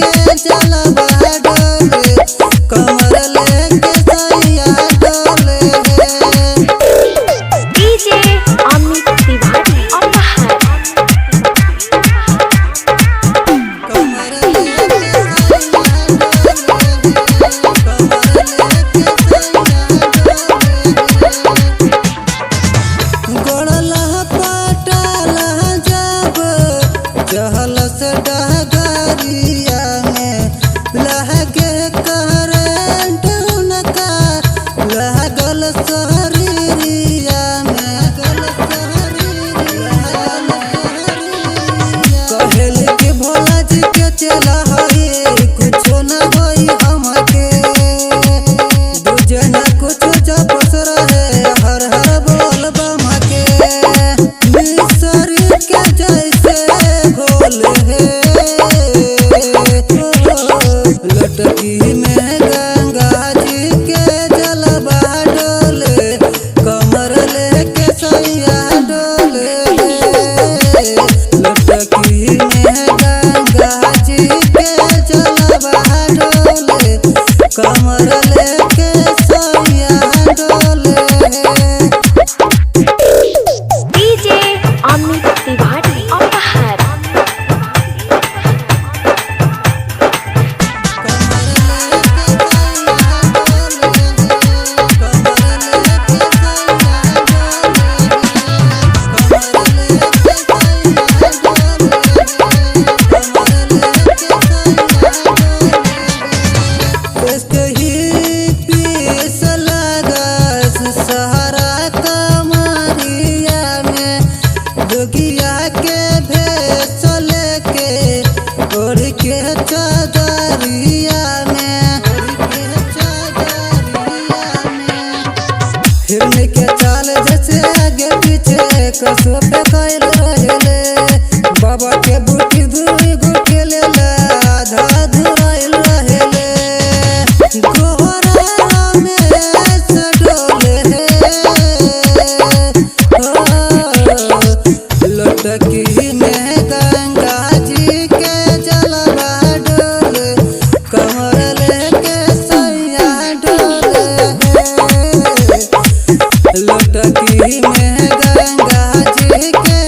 लेके जलवा डोले कमर लेके सैया डोले डीजे अमित तिवारी अपहर कमर लेके सैया गोड़ला पटाला जब जहल से डगरिया में लहगे करंट उनका लगल शरीरिया में कहल के भोला जी के चला हई कुछो न होई हमके दूजना कुछ जपस रहे हर हर बोल बम के मिसरी के जैसे घोल है लटकी में गंगा जी के जलवा डोले कमर लेके सैया डोले लटकी में गंगा जी के जलवा डोले कमर लेके सैया डोले डीजे अमित तिवारी अपहर सहारा कमरिया में जोगिया के भेस लेके ओढ़ के चादरिया में हिरनी के चाल जैसे आगे पीछे कसो पे कैल रहले बाबा के बूटी धुई गुटे ले आधा धुराइल रहले गोहरा में सडोले लटकी में गंगा जी के जलवा डोले कमर लेके सैया डोले लटकी में गंगा जी के